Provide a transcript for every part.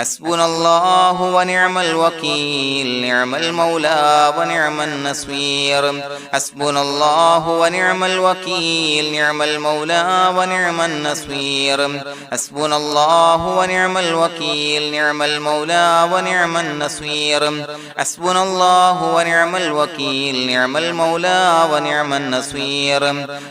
حسبنا الله ونعم الوكيل نعم المولى ونعم النصير حسبنا الله ونعم الوكيل نعم المولى ونعم النصير حسبنا الله ونعم الوكيل نعم المولى ونعم النصير حسبنا الله ونعم الوكيل نعم المولى ونعم النصير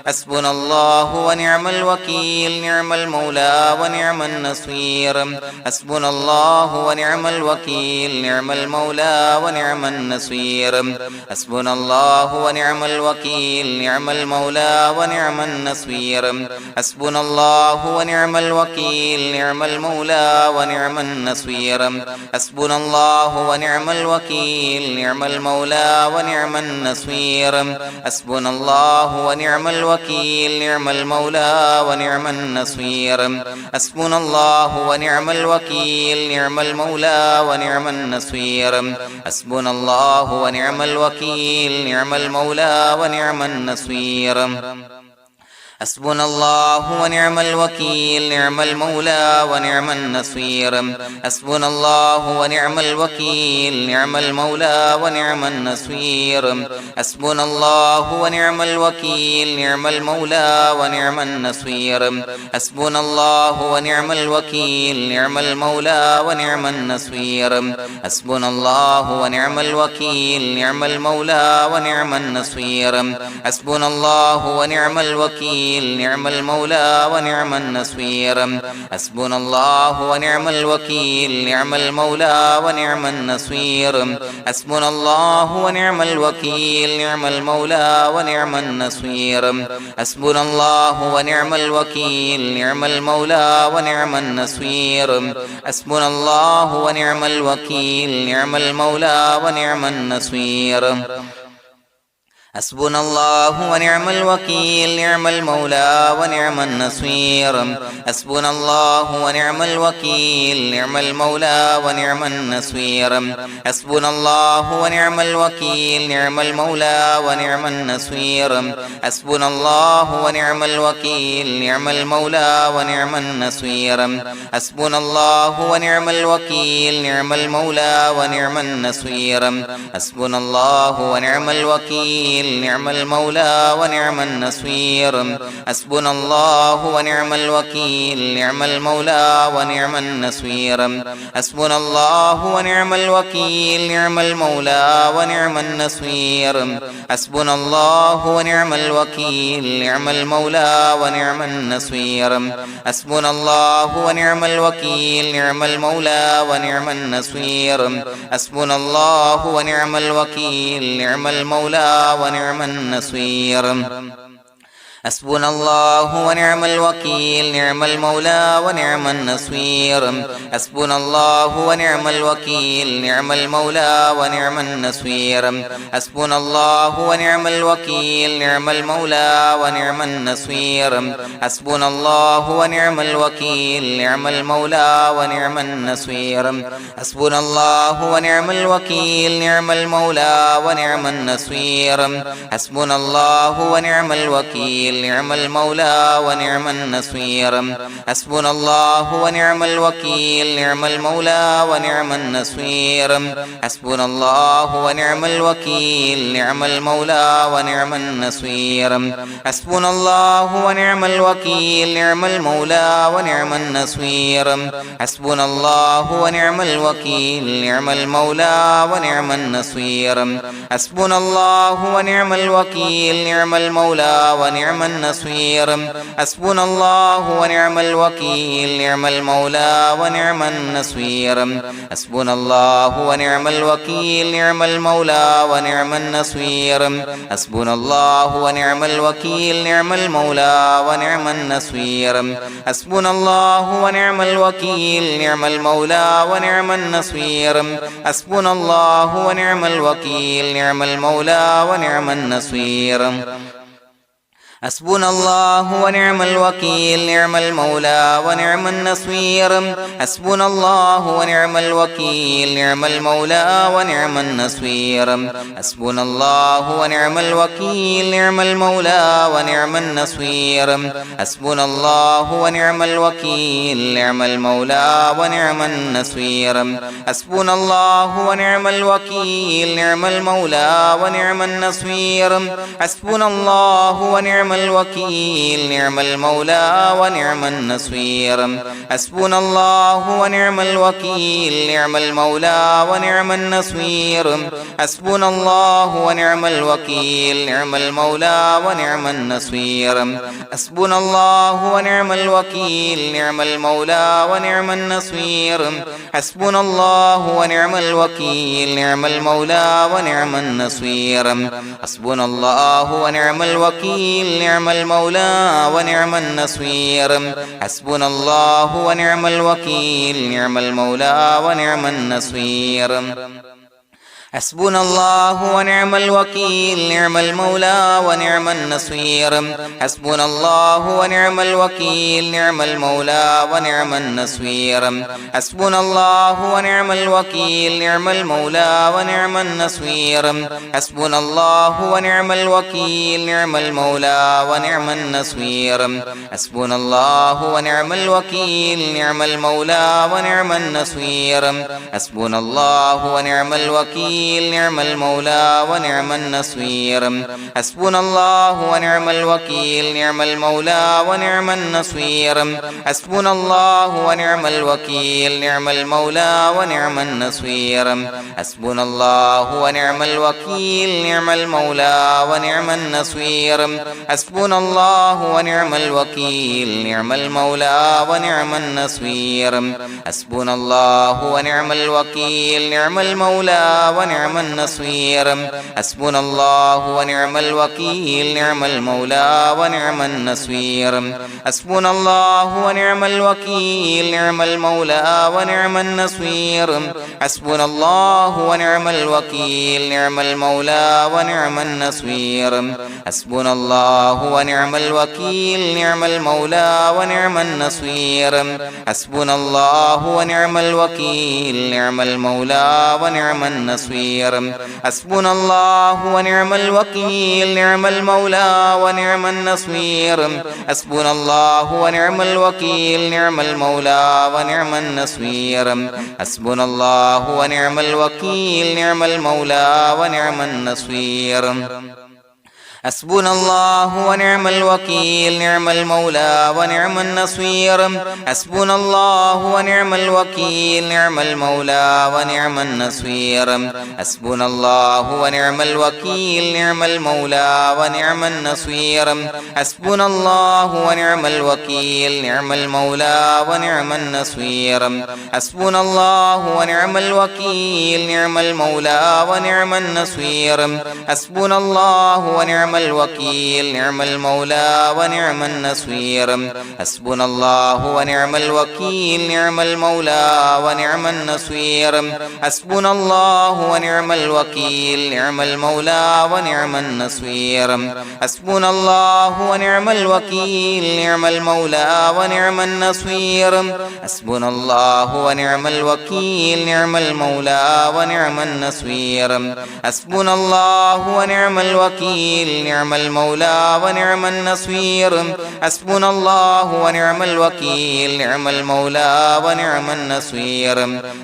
حسبنا الله ونعم الوكيل نعم المولى ونعم النصير حسبنا الله ونعم الوكيل نعم المولى ونعم النصير حسبنا الله ونعم الوكيل نعم المولى ونعم النصير حسبنا الله ونعم الوكيل نعم المولى ونعم النصير حسبنا الله ونعم الوكيل نعم المولى ونعم النصير حسبنا الله ونعم الوكيل نعم المولى ونعم النصير حسبنا الله ونعم الوكيل نعم المولى ونعم النصير حسبنا الله ونعم الوكيل نعم المولى ونعم النصير حسبنا الله ونعم الوكيل نعم المولى ونعم النصير حسبنا الله ونعم الوكيل نعم المولى ونعم النصير حسبنا الله ونعم الوكيل نعم المولى ونعم النصير حسبنا الله ونعم الوكيل نعم المولى ونعم النصير حسبنا الله ونعم الوكيل نعم المولى ونعم النصير حسبنا الله ونعم الوكيل نعم المولى ونعم النصير حسبنا الله ونعم الوكيل نعم المولى ونعم النصير حسبنا الله ونعم الوكيل نعم المولى ونعم النصير حسبنا الله ونعم الوكيل نعم المولى ونعم النصير حسبنا الله ونعم الوكيل نعم المولى ونعم النصير حسبنا الله ونعم الوكيل نعم المولى ونعم النصير حسبنا الله ونعم الوكيل نعم المولى ونعم النصير حسبنا الله ونعم الوكيل نعم المولى ونعم النصير حسبنا الله ونعم الوكيل نعم المولى ونعم النصير حسبنا الله ونعم الوكيل نعم المولى ونعم النصير حسبنا الله ونعم الوكيل نعم المولى ونعم النصير حسبنا الله ونعم الوكيل نعم المولى ونعم النصير حسبنا الله ونعم الوكيل نعم المولى ونعم النصير حسبنا الله ونعم الوكيل نعم المولى ونعم النصير حسبنا الله ونعم الوكيل نعم المولى ونعم النصير حسبنا الله ونعم الوكيل نعم المولى ونعم النصير حسبنا الله ونعم الوكيل نعم المولى ونعم النصير حسبنا الله ونعم الوكيل نعم المولى ونعم النصير حسبنا الله ونعم الوكيل نعم المولى ونعم النصير حسبنا الله ونعم الوكيل نعم المولى ونعم النصير حسبنا الله ونعم الوكيل نعم المولى ونعم النصير حسبنا الله ونعم الوكيل نعم المولى ونعم النصير حسبنا الله ونعم الوكيل نعم المولى ونعم النصير حسبنا الله ونعم الوكيل نعم المولى ونعم النصير حسبنا الله ونعم الوكيل نعم المولى ونعم النصير حسبنا الله ونعم الوكيل نعم المولى ونعم النصير حسبنا الله ونعم الوكيل نعم المولى ونعم النصير حسبنا الله ونعم الوكيل نعم المولى ونعم النصير حسبنا الله ونعم الوكيل نعم المولى ونعم النصير حسبنا الله ونعم الوكيل نعم المولى ونعم النصير حسبنا الله ونعم الوكيل نعم المولى ونعم النصير حسبنا الله ونعم الوكيل نعم المولى ونعم النصير حسبنا الله ونعم الوكيل نعم المولى ونعم النصير حسبنا الله ونعم الوكيل نعم المولى ونعم النصير حسبنا الله ونعم الوكيل نعم المولى ونعم النصير حسبنا الله ونعم الوكيل نعم المولى ونعم النصير حسبنا الله ونعم الوكيل نعم المولى ونعم النصير حسبنا الله ونعم الوكيل نعم المولى ونعم النصير حسبنا الله ونعم الوكيل نعم المولى ونعم النصير حسبنا الله ونعم الوكيل نعم المولى ونعم النصير حسبنا الله ونعم الوكيل نعم المولى ونعم النصير حسبنا الله ونعم الوكيل نعم المولى ونعم النصير حسبنا الله ونعم الوكيل نعم المولى ونعم النصير حسبنا الله ونعم الوكيل نعم المولى ونعم النصير حسبنا الله ونعم الوكيل نعم المولى ونعم النصير حسبنا الله ونعم الوكيل نعم المولى ونعم النصير حسبنا الله ونعم الوكيل نعم المولى ونعم النصير حسبنا الله ونعم الوكيل نعم المولى ونعم النصير حسبنا الله ونعم الوكيل نعم المولى ونعم النصير حسبنا الله ونعم الوكيل نعم المولى ونعم النصير حسبنا الله ونعم الوكيل نعم المولى ونعم النصير حسبنا الله ونعم الوكيل نعم المولى ونعم النصير حسبنا الله ونعم الوكيل نعم المولى ونعم النصير حسبنا الله ونعم الوكيل نعم المولى ونعم النصير حسبنا الله ونعم الوكيل نعم المولى ونعم النصير حسبنا الله ونعم الوكيل نعم المولى ونعم النصير حسبنا الله ونعم الوكيل نعم المولى ونعم النصير حسبنا الله ونعم الوكيل نعم المولى ونعم النصير حسبنا الله ونعم الوكيل نعم المولى ونعم النصير حسبنا الله ونعم الوكيل نعم المولى ونعم النصير حسبنا الله ونعم الوكيل نعم المولى ونعم النصير حسبنا الله ونعم الوكيل نعم المولى ونعم النصير حسبنا الله ونعم الوكيل نعم المولى ونعم النصير حسبنا الله ونعم الوكيل نعم المولى ونعم النصير حسبنا الله ونعم الوكيل نعم المولى ونعم النصير حسبنا الله ونعم الوكيل نعم المولى ونعم النصير حسبنا الله ونعم الوكيل نعم المولى ونعم النصير حسبنا الله ونعم الوكيل نعم المولى ونعم النصير حسبنا الله ونعم الوكيل نعم المولى ونعم النصير حسبنا الله ونعم الوكيل نعم المولى ونعم النصير حسبنا الله ونعم الوكيل نعم المولى ونعم النصير حسبنا الله ونعم الوكيل نعم المولى ونعم النصير حسبنا الله ونعم الوكيل نعم المولى ونعم النصير حسبنا الله ونعم الوكيل نعم المولى ونعم النصير حسبنا الله ونعم الوكيل نعم المولى ونعم النصير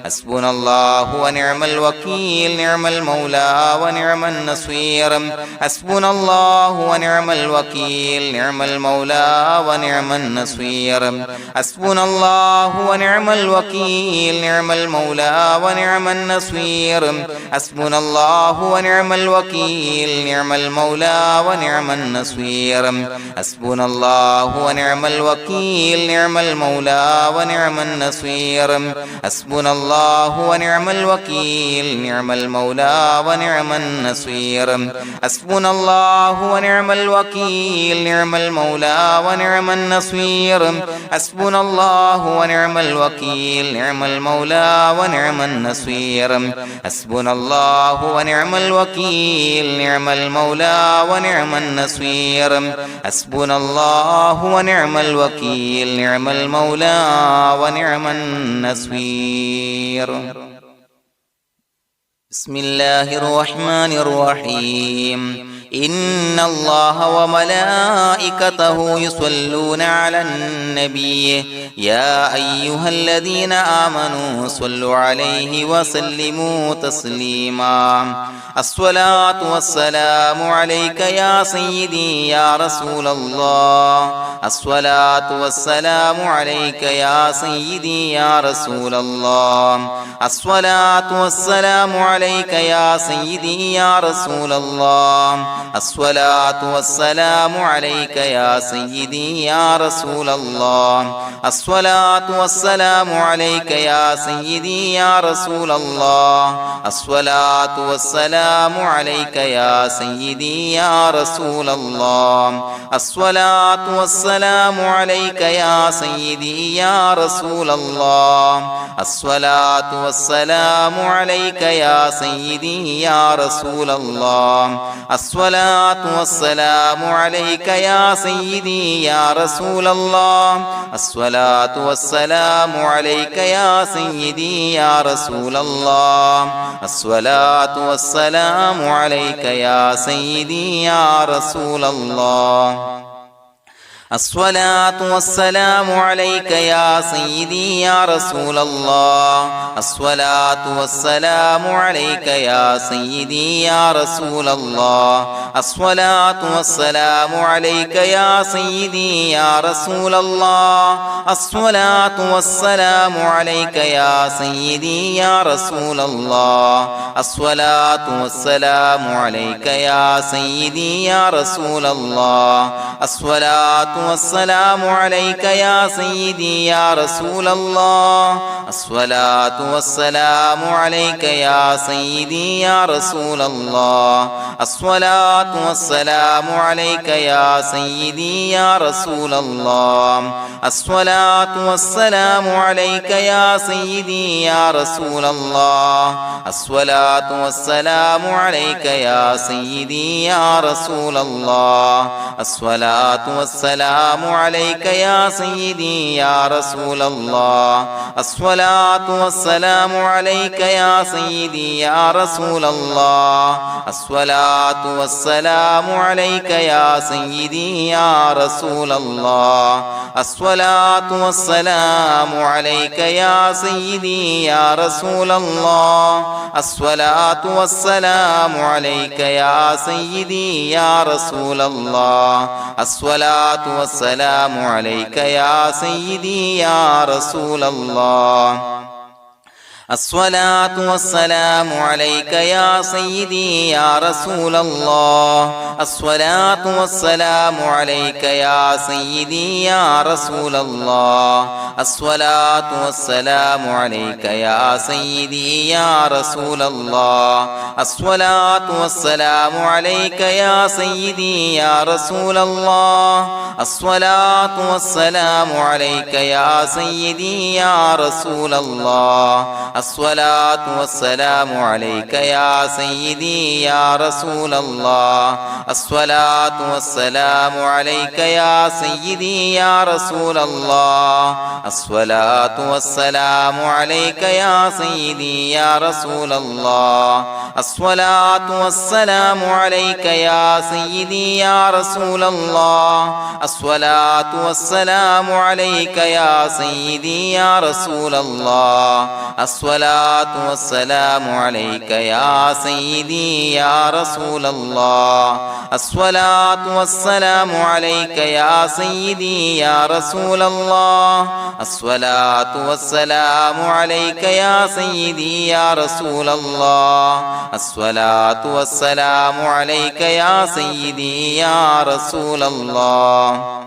حسبنا الله ونعم الوكيل نعم المولى ونعم النصير حسبنا الله ونعم الوكيل نعم المولى ونعم النصير حسبنا الله ونعم الوكيل نعم المولى ونعم النصير حسبنا الله ونعم الوكيل نعم المولى ونعم النصير حسبنا الله ونعم الوكيل نعم المولى ونعم النصير حسبنا الله ونعم الوكيل نعم المولى ونعم النصير حسبنا الله ونعم الوكيل نعم المولى ونعم النصير حسبنا الله ونعم الوكيل نعم المولى ونعم النصير حسبنا الله ونعم الوكيل نعم المولى ونعم النصير حسبنا الله ونعم الوكيل نعم المولى ونعم النصير بسم الله الرحمن الرحيم إن الله وملائكته يصلون على النبي يا أيها الذين آمنوا صلوا عليه وسلموا تسليما الصلاة والسلام عليك يا سيدي يا رسول الله الصلاة والسلام عليك يا سيدي يا رسول الله الصلاة والسلام عليك يا سيدي يا رسول الله الصلاة والسلام عليك يا سيدي يا رسول الله الصلاة والسلام عليك يا سيدي يا رسول الله الصلاة والسلام عليك يا سيدي يا رسول الله الصلاة والسلام عليك يا سيدي يا رسول الله الصلاة والسلام عليك يا سيدي يا رسول الله الصلاة والسلام عليك يا سيدي يا رسول الله الصلاة والسلام عليك يا سيدي يا رسول الله الصلاة والسلام عليك يا سيدي يا رسول الله الصلاة والسلام عليك يا سيدي يا رسول الله الصلاة والسلام عليك يا سيدي يا رسول الله الصلاة والسلام عليك يا سيدي يا رسول الله الصلاة والسلام عليك يا سيدي يا رسول الله الصلاة والسلام عليك يا سيدي يا رسول الله الصلاة والسلام عليك يا سيدي يا رسول الله الصلاة والسلام عليك يا سيدي يا رسول الله الصلاة والسلام عليك يا سيدي يا رسول الله الصلاة والسلام عليك يا سيدي يا رسول الله الصلاة والسلام عليك يا سيدي يا رسول الله الصلاة والسلام عليك يا سيدي يا رسول الله الصلاة والسلام عليك يا سيدي يا رسول الله الصلاة والسلام عليك يا سيدي يا رسول الله الصلاة والسلام عليك يا سيدي يا رسول الله الصلاة والسلام عليك يا سيدي يا رسول الله الصلاة والسلام عليك يا سيدي يا رسول الله الصلاة والسلام عليك يا سيدي يا رسول الله الصلاة والسلام عليك يا سيدي يا رسول الله الصلاة والسلام عليك يا سيدي يا رسول الله الصلاة والسلام عليك يا سيدي يا رسول الله الصلاة والسلام عليك يا سيدي يا رسول الله الصلاة والسلام عليك يا سيدي يا رسول الله الصلاة والسلام عليك يا سيدي يا رسول الله الصلاة والسلام عليك يا سيدي يا رسول الله الصلاة والسلام عليك يا سيدي يا رسول الله الصلاة والسلام عليك يا سيدي يا رسول الله الصلاة والسلام عليك يا سيدي يا رسول الله الصلاة والسلام عليك يا سيدي يا رسول الله الصلاة والسلام عليك يا سيدي يا رسول الله الصلاة والسلام عليك يا سيدي يا رسول الله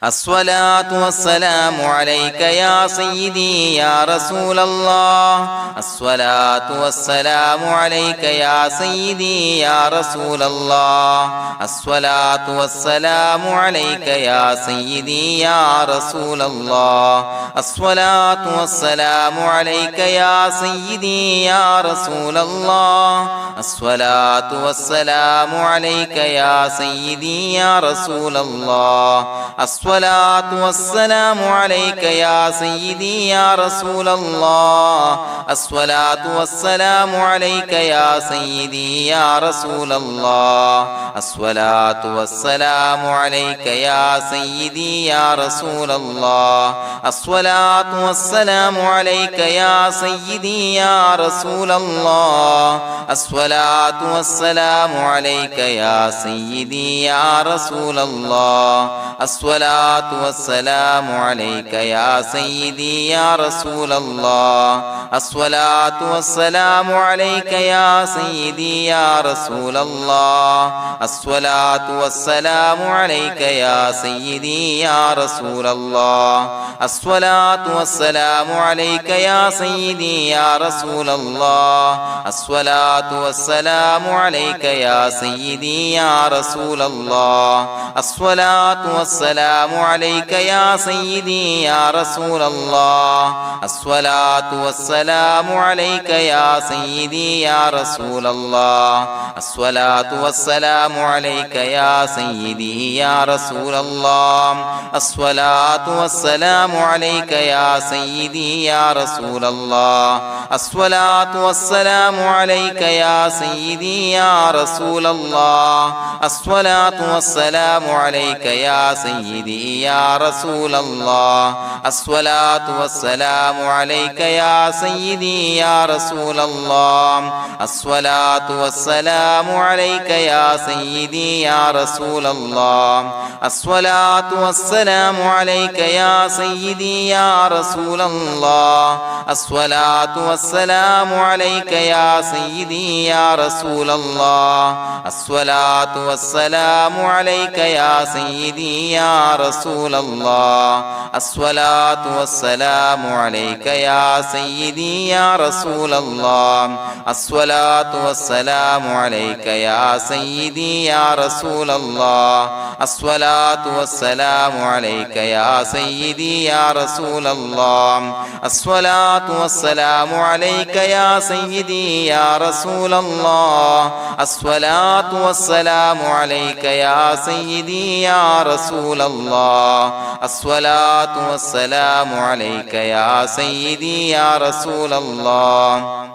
الصلاة والسلام عليك يا سيدي يا رسول الله الصلاة والسلام عليك يا سيدي يا رسول الله الصلاة والسلام عليك يا سيدي يا رسول الله الصلاة والسلام عليك يا سيدي يا رسول الله الصلاة والسلام عليك يا سيدي يا رسول الله الصلاة والسلام عليك يا سيدي يا رسول الله الصلاة والسلام عليك يا سيدي يا رسول الله الصلاة والسلام عليك يا سيدي يا رسول الله الصلاة والسلام عليك يا سيدي يا رسول الله الصلاة والسلام عليك يا سيدي يا رسول الله الصلاة والسلام عليك يا سيدي يا رسول الله الصلاة والسلام عليك يا سيدي يا رسول الله الصلاة والسلام عليك يا سيدي يا رسول الله الصلاة والسلام عليك يا سيدي يا رسول الله الصلاة والسلام عليك يا سيدي يا رسول الله الصلاة والسلام عليك يا سيدي يا رسول الله الصلاة والسلام عليك يا سيدي يا رسول الله الصلاة والسلام عليك يا سيدي يا رسول الله الصلاة والسلام عليك يا سيدي يا رسول الله الصلاة والسلام عليك يا سيدي يا رسول الله الصلاة والسلام عليك يا سيدي يا رسول الله الصلاة والسلام عليك يا سيدي يا رسول الله الصلاة والسلام عليك يا سيدي يا رسول الله الصلاة والسلام عليك يا سيدي يا رسول الله الصلاة والسلام عليك يا سيدي يا رسول الله الصلاة والسلام عليك يا سيدي يا رسول الله الصلاة والسلام عليك يا سيدي يا رسول الله الصلاة والسلام عليك يا سيدي يا رسول الله الصلاة والسلام عليك يا سيدي يا رسول الله الصلاة والسلام عليك يا سيدي يا رسول الله الصلاة والسلام عليك يا سيدي يا رسول الله الصلاة والسلام عليك يا سيدي يا رسول الله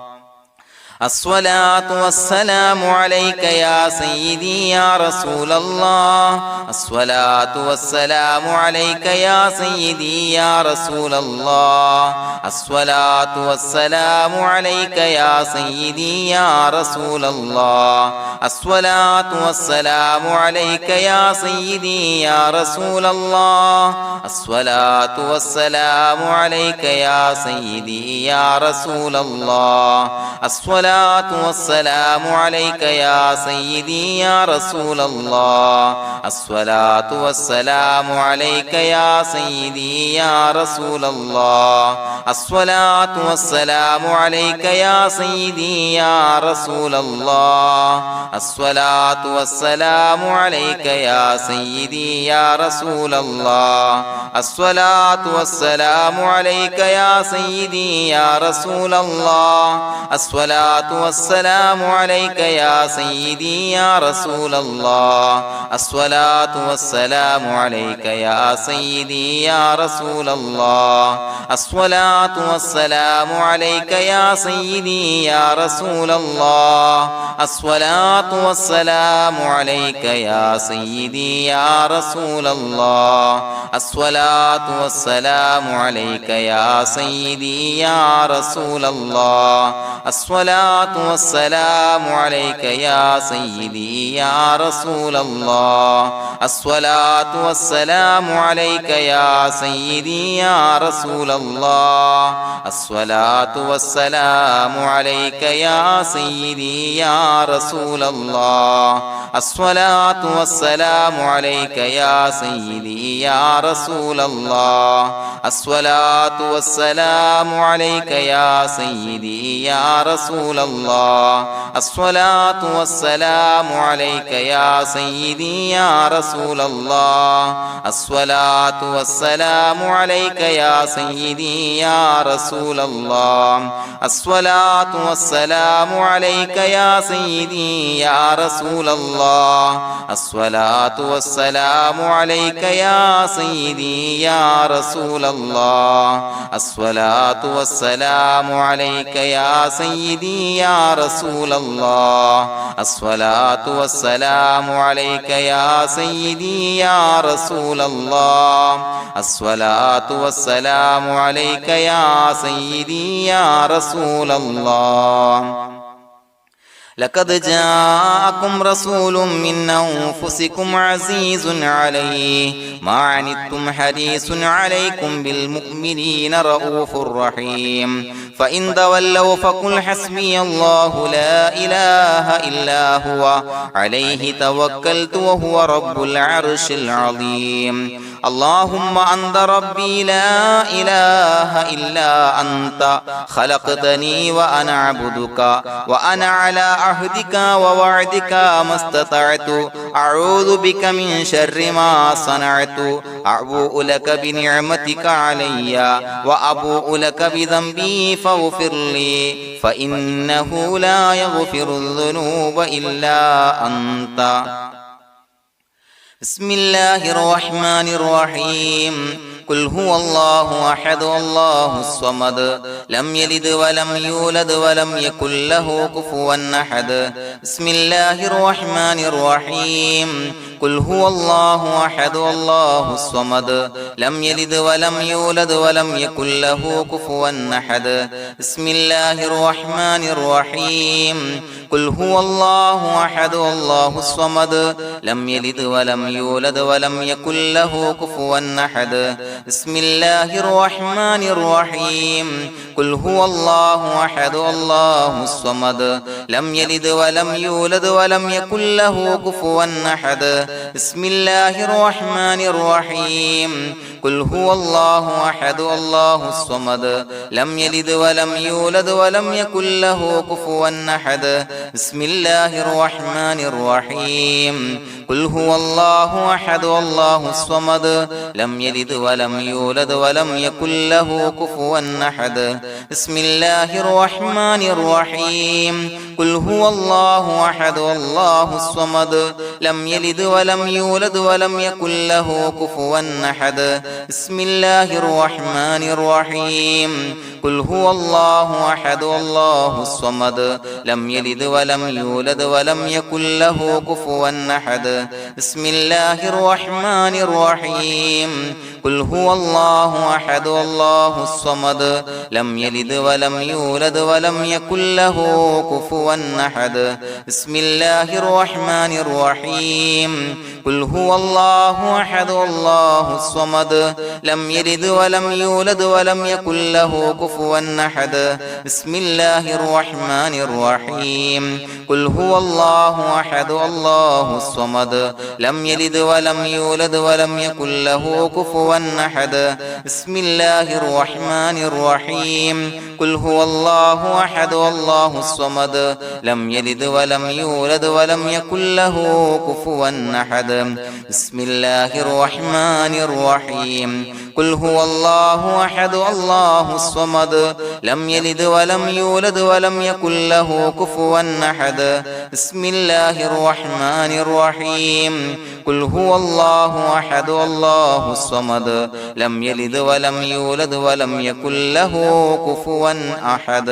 الصلاة والسلام عليك يا سيدي يا رسول الله الصلاة والسلام عليك يا سيدي يا رسول الله الصلاة والسلام عليك يا سيدي يا رسول الله الصلاة والسلام عليك يا سيدي يا رسول الله الصلاة والسلام عليك يا سيدي يا رسول الله الصلاة والسلام عليك يا سيدي يا رسول الله الصلاة والسلام عليك يا سيدي يا رسول الله الصلاة والسلام عليك يا سيدي يا رسول الله الصلاة والسلام عليك يا سيدي يا رسول الله الصلاة والسلام عليك يا سيدي يا رسول الله الصلاة والسلام عليك يا سيدي يا رسول الله الصلاة والسلام عليك يا سيدي يا رسول الله الصلاة والسلام عليك يا سيدي يا رسول الله الصلاة والسلام عليك يا سيدي يا رسول الله الصلاة والسلام عليك يا سيدي يا رسول الله الصلاة الصلاة والسلام عليك يا سيدي يا رسول الله الصلاة والسلام عليك يا سيدي يا رسول الله الصلاة والسلام عليك يا سيدي يا رسول الله الصلاة والسلام عليك يا سيدي يا رسول الله الصلاة والسلام عليك يا سيدي يا رسول الله الصلاة والسلام عليك يا سيدي يا رسول الله الصلاة والسلام عليك يا سيدي يا رسول الله الصلاة والسلام عليك يا سيدي يا رسول الله الصلاة والسلام عليك يا سيدي يا رسول الله الصلاة والسلام عليك يا سيدي يا رسول الله الصلاة والسلام عليك يا سيدي يا رسول الله الصلاة والسلام عليك يا سيدي يا رسول الله لقد جاءكم رسول من أنفسكم عزيز عليه ما عنتم حريص عليكم بالمؤمنين رؤوف رحيم فإن تولوا فقل حسبي الله لا إله إلا هو عليه توكلت وهو رب العرش العظيم اللهم أنت ربي لا إله إلا أنت خلقتني وأنا عبدك وأنا على عهدك ووعدك ما استطعت أعوذ بك من شر ما صنعت أبوء لك بنعمتك علي وأبوء لك بذنبي فاغفر لي فإنه لا يغفر الذنوب إلا أنت بسم الله الرحمن الرحيم قل هو الله أحد الله الصمد لم يلد ولم يولد ولم يكن له كفوا أحد بسم الله الرحمن الرحيم قل هو الله أحد الله الصمد لم يلد ولم يولد ولم يكن له كفوا أحد بسم الله الرحمن الرحيم قل هو الله أحد الله الصمد لم يلد ولم يولد ولم يكن له كفوا أحد بسم الله الرحمن الرحيم قل هو الله أحد الله الصمد لم يلد ولم يولد ولم يكن له كفوا أحد بسم الله الرحمن الرحيم قل هو الله أحد الله الصمد لم يلد ولم يولد ولم يكن له كفوا أحد بسم الله الرحمن الرحيم قل هو الله أحد الله الصمد لم يلد ولم يولد ولم يكن له كفوا أحد بسم الله الرحمن الرحيم قل هو الله أحد الله الصمد لم يلد ولم يولد ولم يكن له كفوا أحد بسم الله الرحمن الرحيم قل هو الله أحد الله الصمد لم يلد ولم يولد ولم يكن له كفوا أحد بسم الله الرحمن الرحيم قل هو الله أحد الله الصمد لم يلد ولم يولد ولم يكن له كفوا أحد بسم الله الرحمن الرحيم قل هو الله أحد الله الصمد لم يلد ولم يولد ولم يكن له كفوا أحد بسم الله الرحمن الرحيم قل هو الله أحد الله الصمد لم يلد ولم يولد ولم يكن له كفوا أحد بسم الله الرحمن الرحيم قل هو الله أحد الله الصمد لم يلد ولم يولد ولم يكن له كفوا أحد بسم الله الرحمن الرحيم قل هو الله أحد الله الصمد لم يلد ولم يولد ولم يكن له كفوا أحد بسم الله الرحمن الرحيم قل هو الله أحد الله الصمد لم يلد ولم يولد ولم يكن له كفوا أحد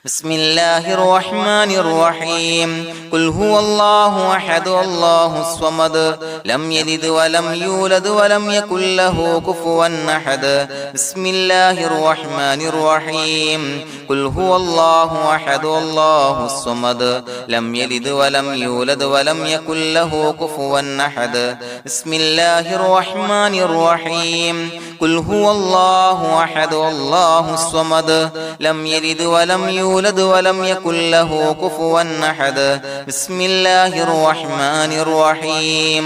بسم الله الرحمن الرحيم قل هو الله أحد الله الصمد لم يلد ولم يولد ولم يكن له كفوا أحد بسم الله الرحمن الرحيم قل هو الله أحد الله الصمد لم يلد ولم يولد ولم يكن له كفوا أحد بسم الله الرحمن الرحيم قل هو الله أحد الله الصمد لم يلد ولم يولد ولم يكن له كفوا أحد بسم الله الرحمن الرحيم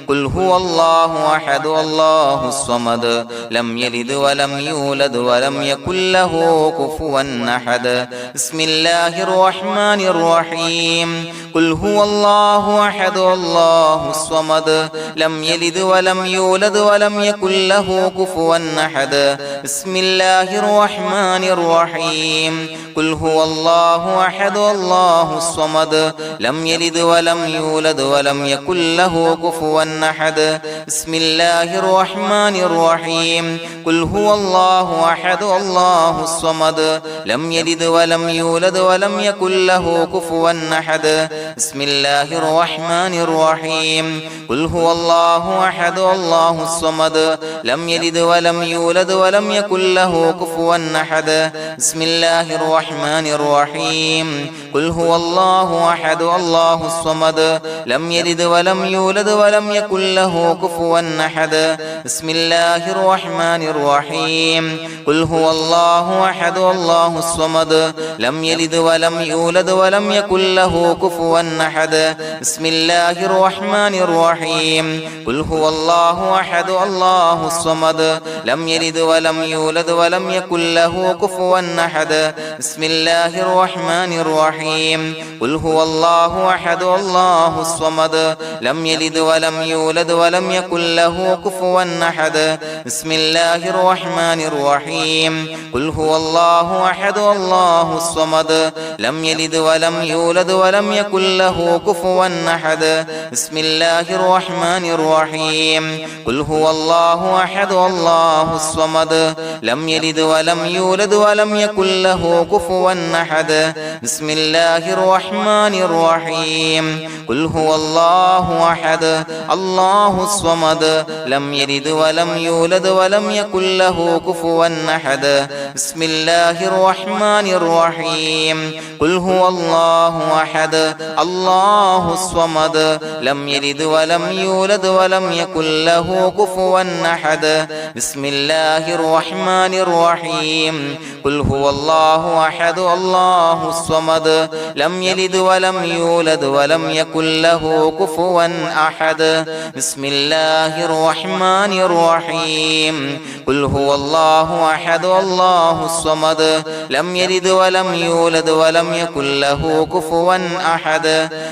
قل هو الله أحد الله الصمد لم يلد ولم يولد ولم يكن له كفوا أحد بسم الله الرحمن الرحيم قل هو الله أحد الله الصمد لم يلد ولم يولد ولم يكن له كفوا أحد بسم الله الرحمن الرحيم قل هو الله أحد الله الصمد لم يلد ولم يولد ولم يكن له كفوا أحد بسم الله الرحمن الرحيم قل هو الله أحد الله الصمد لم يلد ولم يولد ولم يكن له كفوا أحد بسم الله الرحمن الرحيم قل هو الله أحد الله الصمد لم يلد ولم يولد ولم يكن له كفوا أحد بسم الله الرحمن الرحيم قل هو الله أحد الله الصمد لم يلد ولم يولد ولم يكن له كفوا أحد بسم الله الرحمن الرحيم قل هو الله أحد الله الصمد لم يلد ولم يولد ولم يكن له كفوا أحد بسم الله الرحمن الرحيم قل هو الله أحد الله الصمد لم يلد ولم يولد ولم يكن له كفوا أحد بسم الله الرحمن الرحيم قل هو الله أحد الله الصمد لم يلد ولم يولد ولم يكن له كفوا أحد بسم الله الرحمن الرحيم قل هو الله أحد الله الصمد لم يلد ولم يولد ولم يكن له كفوا أحد بسم الله الرحمن الرحيم قل هو الله أحد الله الصمد لم يلد ولم يولد ولم يكن له كفوا أحد بسم الله الرحمن الرحيم قل هو الله أحد الله الصمد لم يلد ولم يولد ولم يكن له كفوا أحد بسم الله الرحمن الرحيم قل هو الله أحد الله الصمد لم يلد ولم يولد ولم يكن له كفوا أحد بسم الله الرحمن الرحيم قل هو الله أحد الله الصمد لم يلد ولم يولد ولم يكن له كفوا أحد بسم الله الرحمن الرحيم قل هو الله أحد الله الصمد لم يلد ولم يولد ولم يكن له كفوا أحد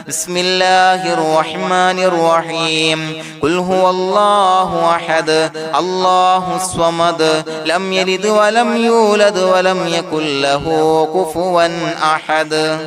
بسم الله الرحمن الرحيم قل هو الله أحد الله الصمد لم يلد ولم يولد ولم يكن له كفوا أحد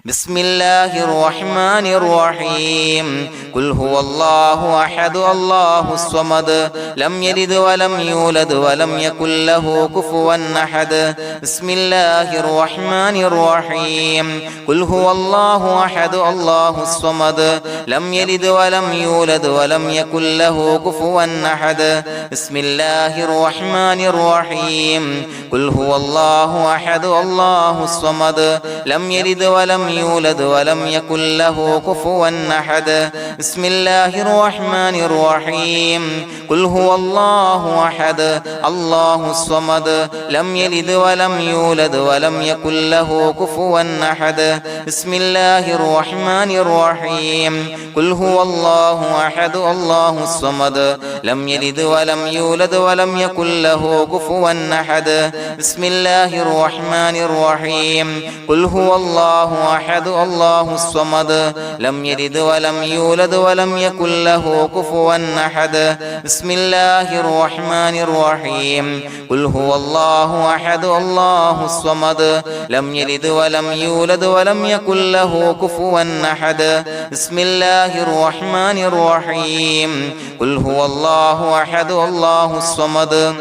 بسم الله الرحمن الرحيم قل هو الله أحد الله الصمد لم يلد ولم يولد ولم يكن له كفوا أحد بسم الله الرحمن الرحيم قل هو الله أحد الله الصمد لم يلد ولم يولد ولم يكن له كفوا أحد بسم الله الرحمن الرحيم قل هو الله أحد الله الصمد لم يلد ولم يولد ولم يكن له كفوا أحد بسم الله الرحمن الرحيم قل هو الله أحد الله الصمد لم يلد ولم يولد ولم يكن له كفوا أحد بسم الله الرحمن الرحيم قل هو الله أحد الله الصمد لم يلد ولم يولد ولم يكن له كفوا أحد بسم الله الرحمن الرحيم قل هو الله أحد الله الصمد لم يلد ولم يولد ولم يكن له كفوا أحد بسم الله الرحمن الرحيم قل هو الله أحد الله الصمد لم يلد ولم يولد ولم يكن له كفوا أحد بسم الله الرحمن الرحيم قل هو الله أحد الله الصمد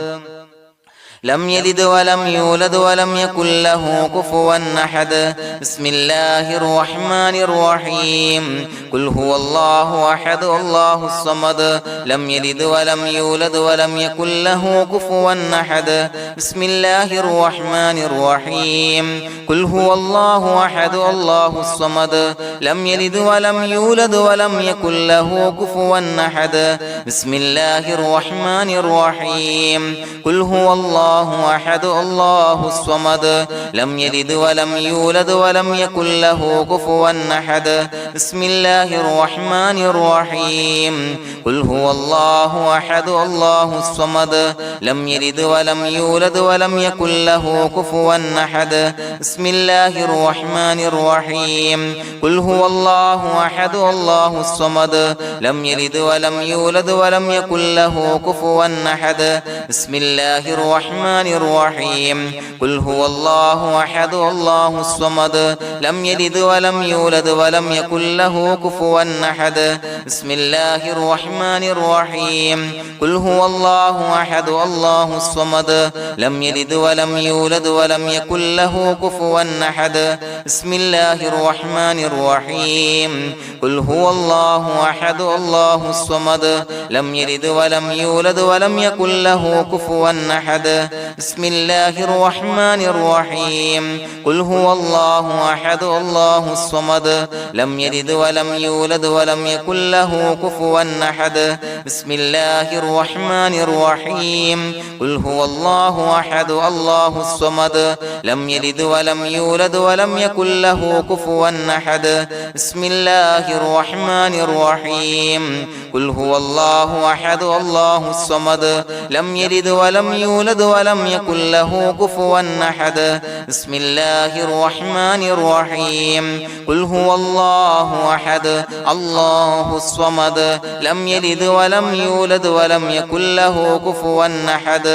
لم يلد ولم يولد ولم يكن له كفوا أحد بسم الله الرحمن الرحيم قل هو الله أحد الله الصمد لم يلد ولم يولد ولم يكن له كفوا أحد بسم الله الرحمن الرحيم قل هو الله أحد الله الصمد لم يلد ولم يولد ولم يكن له كفوا أحد بسم الله الرحمن الرحيم قل هو الله أحد الله الصمد لم يلد ولم يولد ولم يكن له كفوا أحد بسم الله الرحمن الرحيم قل هو الله أحد الله الصمد لم يلد ولم يولد ولم يكن له كفوا أحد بسم الله الرحمن الرحيم قل هو الله أحد الله الصمد لم يلد ولم يولد ولم يكن له كفوا أحد بسم الله الرحمن الرحيم قل هو الله أحد الله الصمد لم يلد ولم يولد ولم يكن له كفوا أحد بسم الله الرحمن الرحيم قل هو الله أحد الله الصمد لم يلد ولم يولد ولم يكن له كفوا أحد بسم الله الرحمن الرحيم قل هو الله أحد الله الصمد لم يلد ولم يولد ولم يكن له كفوا أحد بسم الله الرحمن الرحيم قل هو الله أحد الله الصمد لم يلد ولم يولد ولم يكن له كفوا أحد بسم الله الرحمن الرحيم قل هو الله أحد الله الصمد لم يلد ولم يولد ولم يكن له كفوا أحد بسم الله الرحمن الرحيم قل هو الله أحد الله الصمد لم يلد ولم يولد ولم يكن له كفوا أحد بسم الله الرحمن الرحيم قل هو الله أحد الله الصمد لم يلد ولم يولد ولم يكن له كفوا أحد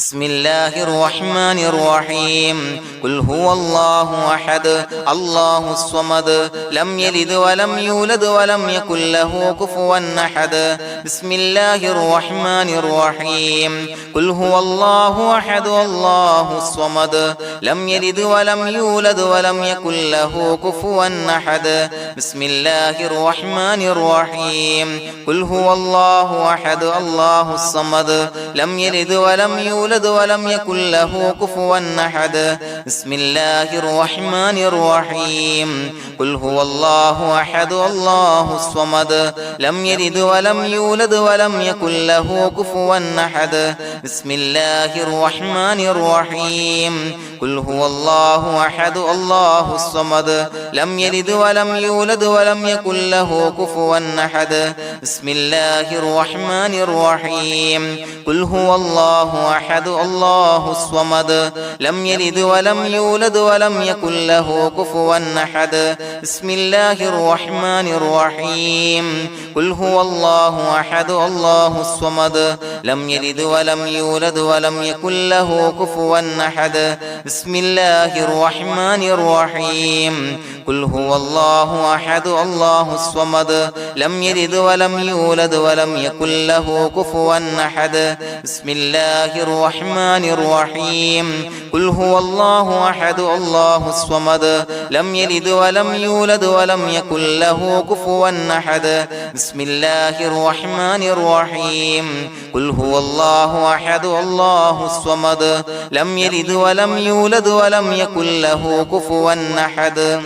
بسم الله الرحمن الرحيم قل هو الله أحد الله الصمد لم يلد ولم يولد ولم يكن له كفوا أحد بسم الله الرحمن الرحيم قل هو الله أحد الله الصمد لم يلد ولم يولد ولم يكن له كفوا أحد بسم الله الرحمن الرحيم قل هو الله أحد الله الصمد لم يلد ولم يولد ولم يكن له كفوا أحد بسم الله الرحمن الرحيم قل هو الله أحد الله الصمد لم يلد ولم يولد ولم يكن له كفوا أحد بسم الله الرحمن الرحيم قل هو الله أحد الله الصمد لم يلد ولم يولد ولم يكن له كفوا أحد بسم الله الرحمن الرحيم قل هو الله أحد الله الصمد لم يلد ولم يولد ولم يكن له كفوا أحد بسم الله الرحمن الرحيم قل هو الله أحد الله الصمد لم يلد ولم يولد ولم يكن له كفوا أحد بسم الله الرحمن الرحيم قل هو الله أحد الله الصمد لم يلد ولم يولد ولم يكن له كفوا أحد بسم الله الرحمن الرحيم قل هو الله أحد الله الصمد لم يلد ولم يولد ولم يكن له كفوا أحد بسم الله الرحمن الرحيم قل هو الله أحد الله الصمد لم يلد ولم يولد ولم يكن له كفوا أحد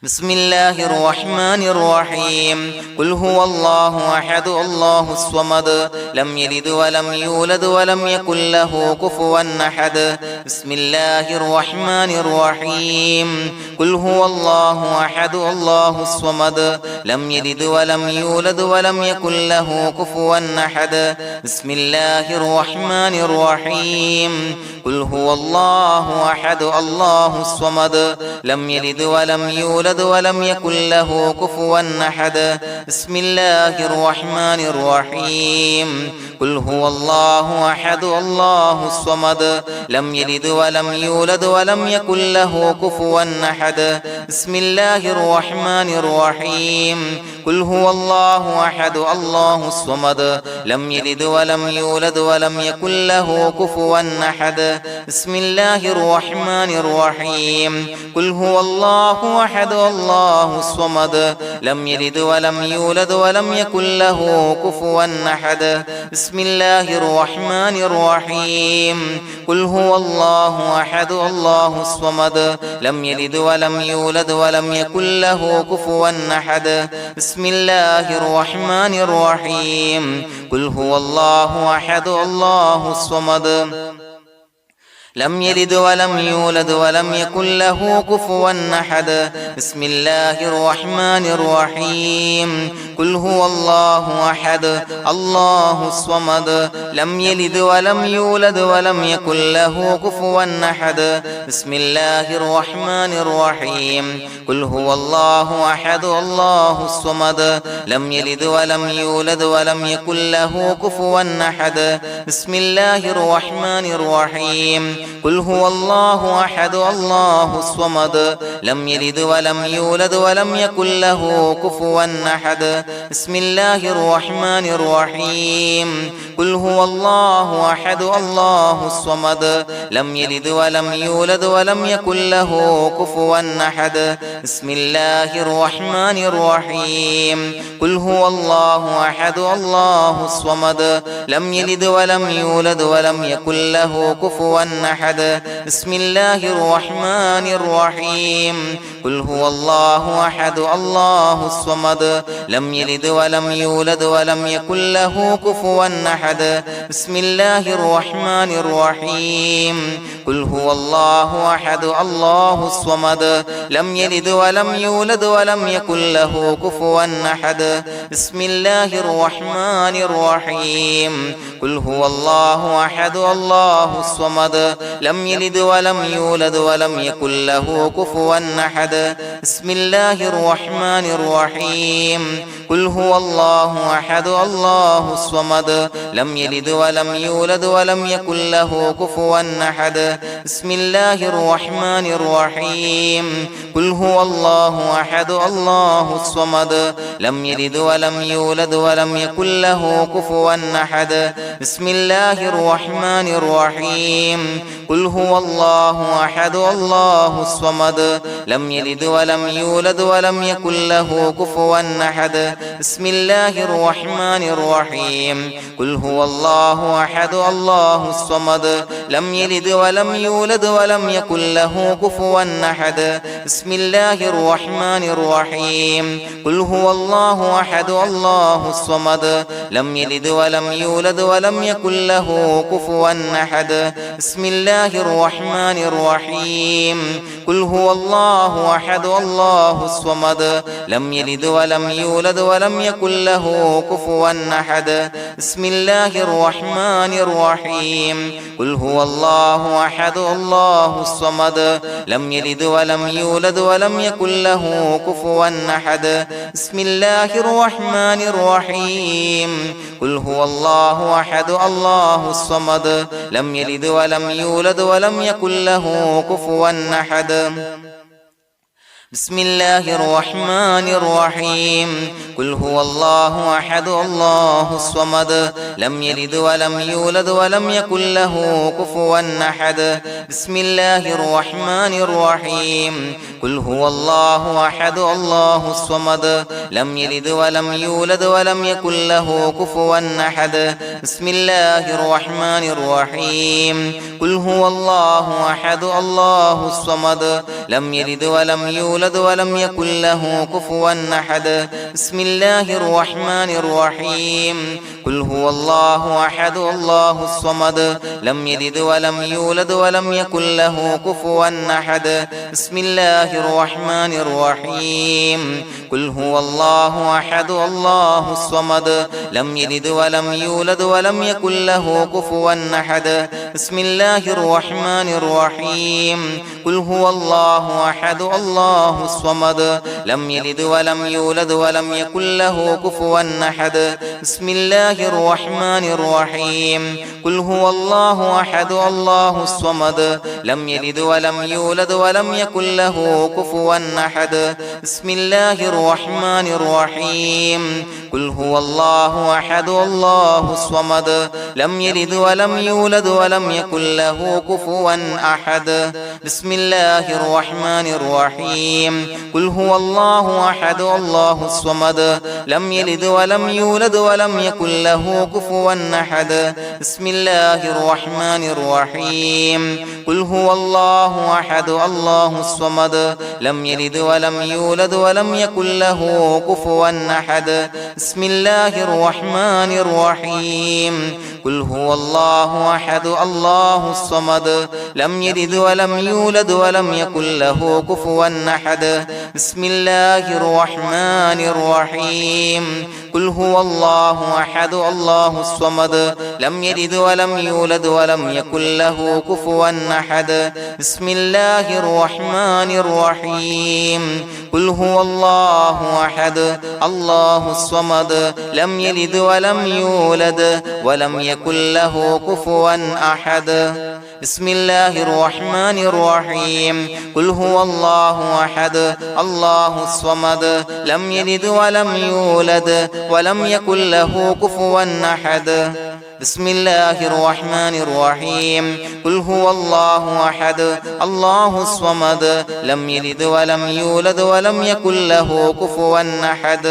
بسم الله الرحمن الرحيم قل هو الله أحد الله الصمد لم يلد ولم يولد ولم يكن له كفوا أحد بسم الله الرحمن الرحيم قل هو الله أحد الله الصمد لم يلد ولم يولد ولم يكن له كفوا أحد بسم الله الرحمن الرحيم قل هو الله أحد الله الصمد لم يلد ولم يولد يولد ولم يكن له كفوا أحد بسم الله الرحمن الرحيم قل هو الله أحد الله الصمد لم يلد ولم يولد ولم يكن له كفوا أحد بسم الله الرحمن الرحيم قل هو الله أحد الله الصمد لم يلد ولم يولد ولم يكن له كفوا أحد بسم الله الرحمن الرحيم قل هو الله أحد الله الصمد لم يلد ولم يولد ولم يكن له كفوا أحد بسم الله الرحمن الرحيم قل هو الله أحد الله الصمد لم يلد ولم يولد ولم يكن له كفوا أحد بسم الله الرحمن الرحيم قل هو الله أحد الله الصمد لم يلد ولم يولد ولم يكن له كفوا أحد بسم الله الرحمن الرحيم قل هو الله أحد الله الصمد لم يلد ولم يولد ولم يكن له كفوا أحد بسم الله الرحمن الرحيم قل هو الله أحد الله الصمد لم يلد ولم يولد ولم يكن له كفوا أحد بسم الله الرحمن الرحيم قل هو الله أحد الله الصمد لم يلد ولم يولد ولم يكن له كفوا أحد بسم الله الرحمن الرحيم قل هو الله أحد الله الصمد لم يلد ولم يولد ولم يكن له كفوا أحد بسم الله الرحمن الرحيم قل هو الله أحد الله الصمد لم يلد ولم يولد ولم يكن له كفوا أحد بسم الله الرحمن الرحيم قل هو الله أحد الله الصمد لم يلد ولم يولد ولم يكن له كفوا أحد بسم الله الرحمن الرحيم قل هو الله أحد الله الصمد لم يلد ولم يولد ولم يكن له كفوا أحد بسم الله الرحمن الرحيم قل هو الله أحد الله الصمد لم يلد ولم يولد ولم يكن له كفوا أحد بسم الله الرحمن الرحيم قل هو الله أحد الله الصمد لم يلد ولم يولد ولم يكن له كفوا أحد بسم الله الرحمن الرحيم قل هو الله أحد الله الصمد لم يلد ولم يولد ولم يكن له كفوا أحد بسم الله الرحمن الرحيم قل هو الله أحد الله الصمد لم يلد ولم يولد ولم يكن له كفوا أحد بسم الله الرحمن الرحيم قل هو الله أحد الله الصمد لم يلد ولم يولد ولم يكن له كفوا أحد بسم الله الرحمن الرحيم قل هو الله أحد الله الصمد لم يلد ولم يولد ولم يكن له كفوا أحد بسم الله الرحمن الرحيم قل هو الله أحد الله الصمد لم يلد ولم يولد ولم يكن له كفوا أحد بسم الله الرحمن الرحيم قل هو الله أحد الله الصمد لم يلد ولم يولد ولم يكن له كفوا أحد بسم الله الرحمن الرحيم قل هو الله أحد الله الصمد لم يلد ولم يولد ولم يكن له كفوا أحد بسم الله الرحمن الرحيم قل هو الله أحد الله الصمد لم يلد ولم يولد ولم يكن له كفوا أحد بسم الله الرحمن الرحيم قل هو الله أحد الله الصمد لم يلد ولم يولد ولم يكن له كفوا أحد بسم الله الرحمن الرحيم قل هو الله أحد الله الصمد لم يلد ولم يولد ولم يكن له كفوا أحد بسم الله الرحمن الرحيم قل هو الله أحد الله الصمد لم يلد ولم يولد ولم يكن له كفوا أحد بسم الله الرحمن الرحيم قل هو الله أحد الله الصمد لم يلد ولم يولد ولم يكن له كفوا أحد بسم الله الرحمن الرحيم قل هو الله الله أحد الله الصمد لم يلد ولم يولد ولم يكن له كفوا أحد بسم الله الرحمن الرحيم قل هو الله أحد الله الصمد لم يلد ولم يولد ولم يكن له كفوا أحد بسم الله الرحمن الرحيم قل هو الله أحد الله الصمد لم يلد ولم يولد ولم يكن له كفوا أحد بسم الله الرحمن الرحيم قل هو الله أحد الله الصمد لم يلد ولم يولد ولم يكن له كفوا أحد بسم الله الرحمن الرحيم قل هو الله أحد الله الصمد لم يلد ولم يولد ولم يكن له كفوا أحد بسم الله الرحمن الرحيم قل هو الله أحد الله الصمد لم يلد ولم يولد ولم يكن له كفوا أحد بسم الله الرحمن الرحيم قل هو الله أحد الله الصمد لم يلد ولم يولد ولم يكن له كفوا أحد بسم الله الرحمن الرحيم قل هو الله أحد الله الصمد لم يلد ولم يولد ولم يكن له كفوا أحد بسم الله الرحمن الرحيم قل هو الله أحد الله الصمد لم يلد ولم يولد ولم يكن له كفوا أحد بسم الله الرحمن الرحيم قل هو الله أحد الله الصمد لم يلد ولم يولد ولم يكن له كفوا أحد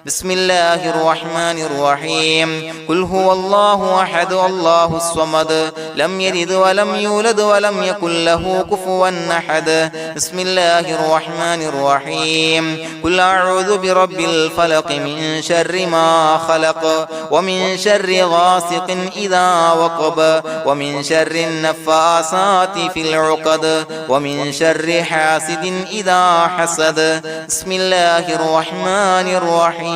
بسم الله الرحمن الرحيم قل هو الله أحد الله الصمد لم يلد ولم يولد ولم يكن له كفوا أحد بسم الله الرحمن الرحيم قل أعوذ برب الفلق من شر ما خلق ومن شر غاسق إذا وقب ومن شر النفاثات في العقد ومن شر حاسد إذا حسد بسم الله الرحمن الرحيم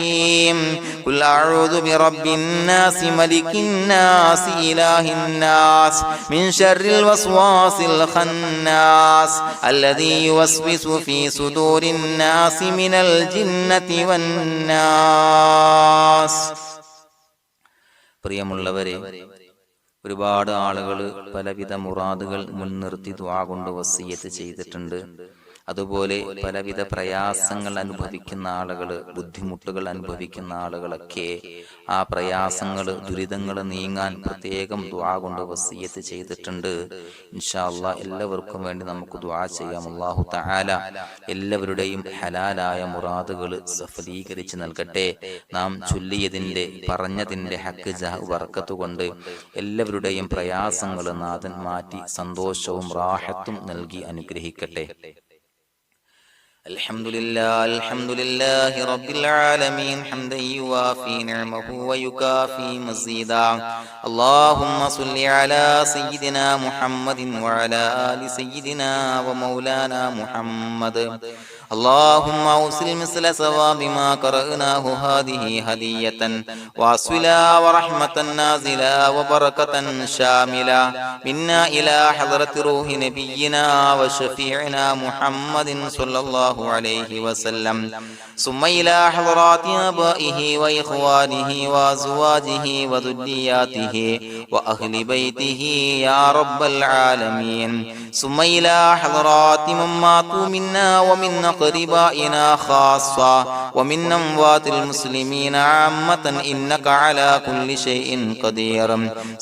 قل أعوذ برب الناس ملك الناس إله الناس من شر الوسواس الخناس الذي يوسوس في صدور الناس من الجنة والناس. പ്രിയമുള്ളവരെ, ഒരുപാട് ആളുകൾ പലവിധ മുറാദുകൾ മുൻനിർത്തി ദുആ കൊണ്ട് വസിയ്യത്ത് ചെയ്തിട്ടുണ്ട്. അതുപോലെ പലവിധ പ്രയാസങ്ങൾ അനുഭവിക്കുന്ന ആളുകൾ, ബുദ്ധിമുട്ടുകൾ അനുഭവിക്കുന്ന ആളുകളൊക്കെ ആ പ്രയാസങ്ങൾ, ദുരിതങ്ങൾ നീങ്ങാൻ പ്രത്യേകം ദുആ കൊണ്ട് വസിയ്യത്ത് ചെയ്തിട്ടുണ്ട്. ഇൻഷാ അല്ലാഹ് എല്ലാവർക്കും വേണ്ടി നമുക്ക് ദുആ ചെയ്യാം. അല്ലാഹു തആല എല്ലാവരുടെയും ഹലാലായ മുറാദുകൾ സഫലീകരിച്ച് നൽകട്ടെ. നാം ചൊല്ലിയതിന്റെ, പറഞ്ഞതിന്റെ ഹക്ക് ജാഹ് ബർക്കത്ത് കൊണ്ട് എല്ലാവരുടെയും പ്രയാസങ്ങൾ നാഥൻ മാറ്റി സന്തോഷവും റാഹത്തും നൽകി അനുഗ്രഹിക്കട്ടെ. الحمد لله رب العالمين حمدا يوافي نعمه ويكافي مزيدا. اللهم صل على سيدنا محمد وعلى آل سيدنا ومولانا محمد. اللهم أوصل مثل ثواب ما قرأناه هذه هدية واصلا ورحمة نازلا وبركة شاملة منا إلى حضرة روح نبينا وشفيعنا محمد صلى الله عليه وسلم، ثم إلى حضرات آبائه وإخوانه وأزواجه وذرياته وأهل بيته يا رب العالمين، ثم إلى حضرات من ماتوا منا ومن أقربائنا خاصة ومن أموات المسلمين عامة إنك على كل شيء قدير،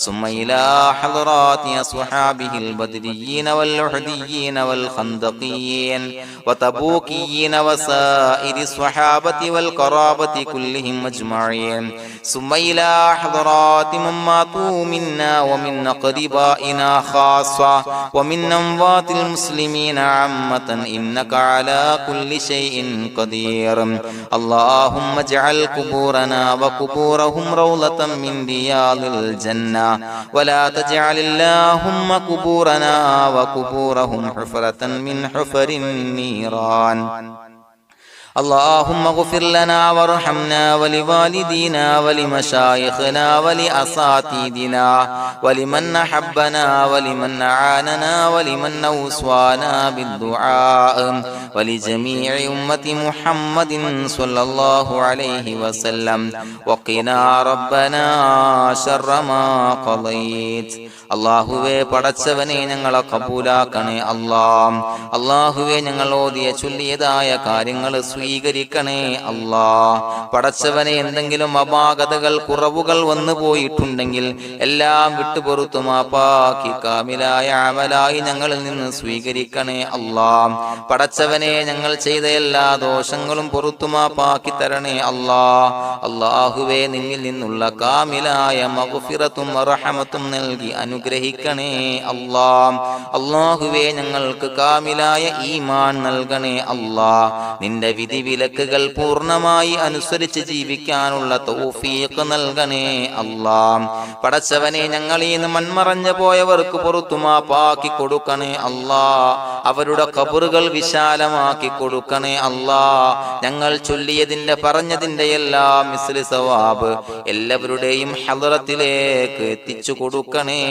ثم إلى حضرات أصحابه البدريين والأحديين والخندقيين وتبوكيين وسائر الصحابة والقرابة كلهم أجمعين، ثم إلى حضرات من ماتوا منا ومن أقربائنا خاصة ومن أموات المسلمين عامة إنك على كل شيء قدير. اللهم اجعل قبورنا وقبورهم روضة من رياض الجنة، ولا تجعل اللهم قبورنا وقبورهم حفرة من حفر النيران. اللهم اغفر لنا وارحمنا ولوالدينا ولمشايخنا ولأساتذتنا ولمن أحبنا ولمن أعاننا ولمن أوصانا بالدعاء ولجميع أمة محمد صلى الله عليه وسلم وقنا ربنا شر ما قضيت. അള്ളാഹുവേ പടച്ചവനെ ഞങ്ങളെ കബൂലാക്കണേ അല്ലാഹ്. അള്ളാഹുവേ ഞങ്ങൾ ഓതിയ ചൊല്ലിയതായ കാര്യങ്ങൾ സ്വീകരിക്കണേ അല്ലാഹ്. പടച്ചവനെ എന്തെങ്കിലും അപാകതകൾ കുറവുകൾ വന്നു പോയിട്ടുണ്ടെങ്കിൽ എല്ലാം വിട്ടുപൊറുത്തു മാപ്പാക്കി കാമിലായ അമലായി ഞങ്ങളിൽ നിന്ന് സ്വീകരിക്കണേ അല്ലാഹ്. പടച്ചവനെ ഞങ്ങൾ ചെയ്ത എല്ലാ ദോഷങ്ങളും പൊറുത്തു മാപ്പാക്കി തരണേ അല്ലാഹ്. അള്ളാഹുവേ നിന്നിൽ നിന്നുള്ള കാമിലായ മഗ്ഫിറത്തും റഹമത്തും നൽകി അനുഗ്രഹിക്കണേ അല്ലാഹ്. അല്ലാഹുവേ ഞങ്ങൾക്ക് കാമിലായ ഈമാൻ നൽകണേ അല്ലാഹ്. നിന്റെ വിധി വിലക്കുകൾ പൂർണ്ണമായി അനുസരിച്ച് ജീവിക്കാനുള്ള തൗഫീഖ് നൽകണേ അല്ലാഹ്. പടച്ചവനെ ഞങ്ങളിൽ നിന്ന് മൺമറഞ്ഞു പോയവർക്ക് പുറത്തു മാപ്പാക്കി കൊടുക്കണേ അല്ലാഹ്. അവരുടെ ഖബറുകൾ വിശാലമാക്കി കൊടുക്കണേ അല്ലാഹ്. ഞങ്ങൾ ചൊല്ലിയതിന്റെ പറഞ്ഞതിന്റെ എല്ലാം മിസ്ലി സവാബ് എല്ലാവരുടെയും ഹളറത്തിലേക്ക് എത്തിച്ചു കൊടുക്കണേ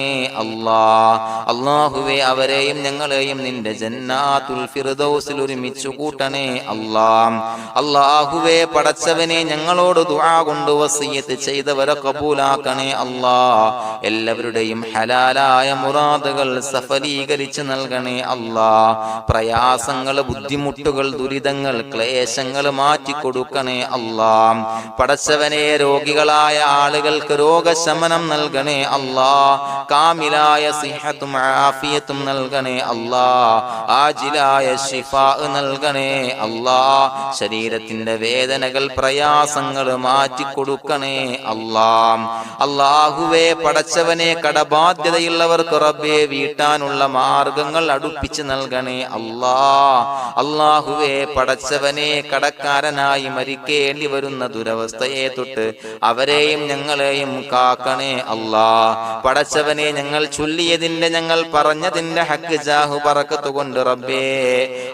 അല്ലാഹ്. അല്ലാഹുവേ അവരെയും ഞങ്ങളെയും നിന്റെ ജന്നാത്തുൽ ഫിർദൗസിൽ ഒരുമിച്ചു കൂട്ടണേ അല്ലാഹ്. അല്ലാഹുവേ പടച്ചവനെ ഞങ്ങളോട് ദുആ കൊണ്ട് വസിയത്ത് ചെയ്തവരെ കബൂലാക്കണേ അല്ലാഹ്. എല്ലാവരുടെയും ഹലാലായ മുറാദുകൾ സഫലീകരിച്ച് നൽകണേ അല്ലാഹ്. പ്രയാസങ്ങൾ, ബുദ്ധിമുട്ടുകൾ, ദുരിതങ്ങൾ, ക്ലേശങ്ങൾ മാറ്റിക്കൊടുക്കണേ അല്ലാഹ്. പടച്ചവനെ രോഗികളായ ആളുകൾക്ക് രോഗശമനം നൽകണേ അല്ലാഹ്. കാമിലായ സിഹത്തും ആഫിയത്തും നൽകണേ അല്ലാഹ്. ആജിലായ ശിഫാ നൽകണേ അല്ലാഹ്. ശരീരത്തിന്റെ വേദനകൾ, പ്രയാസങ്ങൾ മാറ്റിക്കൊടുക്കണേ അല്ലാഹ്. അല്ലാഹുവേ പടച്ചവനെ കടബാധ്യതയുള്ളവർക്ക് റബ്ബേ വീട്ടാനുള്ള മാർഗങ്ങൾ അടുപ്പിച്ച് നൽകണേ അല്ലാഹ്. അല്ലാഹുവേ പടച്ചവനെ കടക്കാരനായി മരിക്കേണ്ടി വരുന്ന ദുരവസ്ഥയെ തൊട്ട് അവരെയും ഞങ്ങളെയും കാക്കണേ അല്ലാഹ്. പടച്ചവനെ ഞങ്ങൾ ചൊല്ലിയതിന്റെ, ഞങ്ങൾ പറഞ്ഞതിന്റെ ഹക്ക് ജാഹു ബറക്കത്ത് കൊണ്ട് റബ്ബേ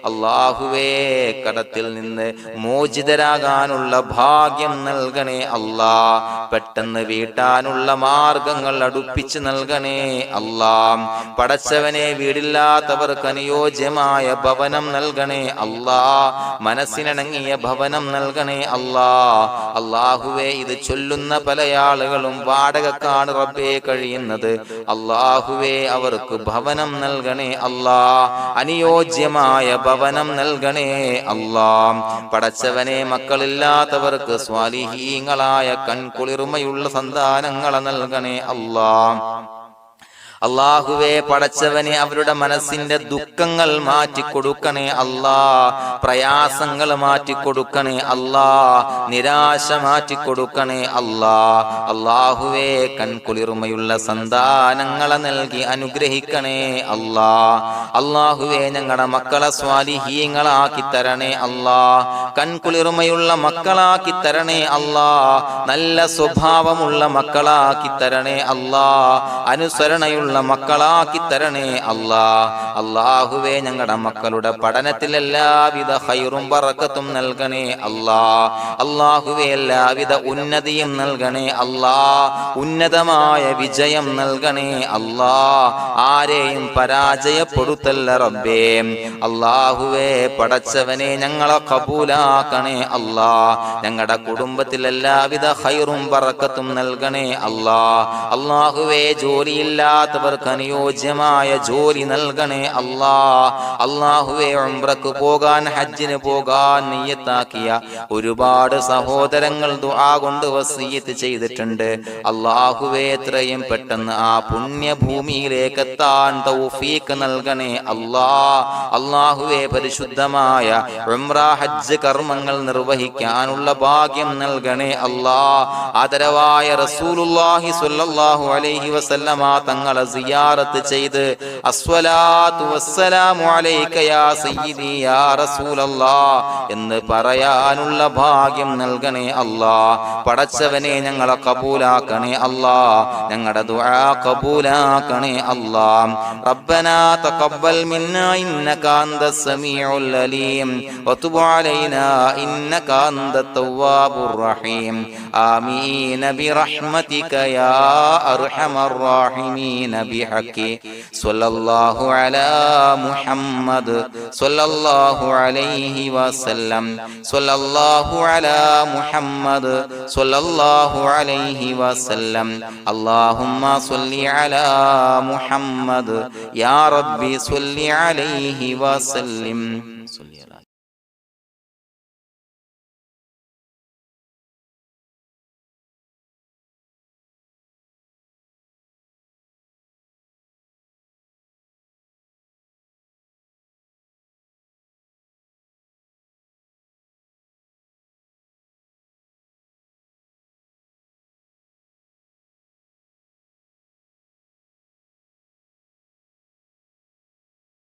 അല്ലാഹുവേ കടത്തിൽ നിന്ന് മോചിതരാകാനുള്ള ഭാഗ്യം നൽകണേ അല്ലാഹ്. പെട്ടെന്ന് വീട്ടാനുള്ള മാർഗങ്ങൾ അടുപ്പിച്ച് നൽകണേ അല്ലാഹ്. പടച്ചവനെ വീടില്ലാത്തവർക്ക് അനുയോജ്യമായ ഭവനം നൽകണേ അല്ലാഹ്. മനസ്സിനിണങ്ങിയ ഭവനം നൽകണേ അല്ലാഹ്. അല്ലാഹുവേ ഇത് ചൊല്ലുന്ന പല ആളുകളും വാടകക്കാണ് റബ്ബേ കഴിയുന്നത്. അല്ലാഹുവേ അവർക്ക് ഭവനം നൽകണേ അല്ലാഹ്. അനുയോജ്യമായ ഭവനം നൽകണേ അല്ലാഹ്. പടച്ചവനെ മക്കളില്ലാത്തവർക്ക് സ്വാലിഹീങ്ങളായ കൺകുളിർമയുള്ള സന്താനങ്ങളെ നൽകണേ അല്ലാഹ്. അല്ലാഹുവേ പടച്ചവനെ അവരുടെ മനസ്സിന്റെ ദുഃഖങ്ങൾ മാറ്റിക്കൊടുക്കണേ അല്ലാഹ്. പ്രയാസങ്ങൾ മാറ്റിക്കൊടുക്കണേ അല്ലാഹ്. നിരാശ മാറ്റിക്കൊടുക്കണേ അല്ലാഹ്. അല്ലാഹുവേ കൺകുളിർമയുള്ള സന്താനങ്ങളെ നൽകി അനുഗ്രഹിക്കണേ അല്ലാഹ്. അല്ലാഹുവേ ഞങ്ങളുടെ മക്കളെ സ്വാലിഹീങ്ങളാക്കി തരണേ അല്ലാഹ്. കൺകുളിർമയുള്ള മക്കളാക്കി തരണേ അല്ലാഹ്. നല്ല സ്വഭാവമുള്ള മക്കളാക്കി തരണേ അല്ലാഹ്. അനുസരണയുള്ള മക്കളാക്കി തരണേ അല്ലാഹ്. അല്ലാഹുവേ ഞങ്ങളുടെ മക്കളുടെ പഠനത്തിൽ എല്ലാവിധ ഖൈറും ബറക്കത്തും നൽകണേ അല്ലാഹ്. അല്ലാഹുവേ എല്ലാവിധ ഉന്നതിയും നൽകണേ അല്ലാഹ്. ഉന്നതമായ വിജയം നൽകണേ അല്ലാഹ്. ആരെയും പരാജയപ്പെടുത്തല്ല റബ്ബേ. അല്ലാഹുവേ പടച്ചവനെ ഞങ്ങളെ കബൂലാക്കണേ അല്ലാഹ്. ഞങ്ങളുടെ കുടുംബത്തിൽ എല്ലാവിധ ഖൈറും ബറക്കത്തും നൽകണേ അല്ലാഹ്. അല്ലാഹുവേ ജോലിയില്ലാത്ത അനുയോജ്യമായ ജോലി നൽകണേ അല്ലാഹ്. അല്ലാഹുവേ ഉംറക്ക് പോകാൻ, ഹജ്ജിന് പോകാൻ നിയ്യത്താക്കിയ ഒരുപാട് സഹോദരങ്ങൾ ദുആ കൊണ്ട് വസിയത്ത് ചെയ്തിട്ടുണ്ട്. അല്ലാഹുവേ എത്രയും പെട്ടെന്ന് ആ പുണ്യഭൂമിയിലേക്ക് എത്താൻ തൗഫീഖ് നൽകണേ അല്ലാഹ്. അല്ലാഹുവേ പരിശുദ്ധമായ ഉംറ ഹജ്ജ് കർമ്മങ്ങൾ നിർവഹിക്കാനുള്ള ഭാഗ്യം നൽകണേ അല്ലാഹ്. ആദരവായ റസൂലുള്ളാഹി സ്വല്ലല്ലാഹു അലൈഹി വസല്ലമ തങ്ങളെ സിയാറത്ത് ചെയ്ത് അസ്സലാത്തു വസ്സലാമു അലൈക യാ സയ്യിദി യാ റസൂലല്ലാഹ് എന്ന് പറയാനുള്ള ഭാഗ്യം നൽകണേ അല്ലാഹ്. പടച്ചവനെ ഞങ്ങളെ കബൂലാക്കണേ അല്ലാഹ്, ഞങ്ങളുടെ ദുആ കബൂലാക്കണേ അല്ലാഹ്. റബ്ബനാ തഖബ്ബൽ മിന്നാ ഇന്നക അന്തസ് സമീഉൽ അലീം വതുബ് അലൈനാ ഇന്നക അന്തത് തവ്വാബുർ റഹീം. ആമീൻ ബിറഹ്മതിക യാ അർഹമർ റഹീമീൻ ബിഹഖി സ്വല്ലല്ലാഹു അലാ മുഹമ്മദ് സ്വല്ലല്ലാഹു അലൈഹി വസല്ലം സ്വല്ലല്ലാഹു അലാ മുഹമ്മദ് സ്വല്ലല്ലാഹു അലൈഹി വസല്ലം. അല്ലാഹുമ്മ സ്വല്ലി അലാ മുഹമ്മദ് യാ റബ്ബി സ്വല്ലി അലൈഹി വസല്ലം.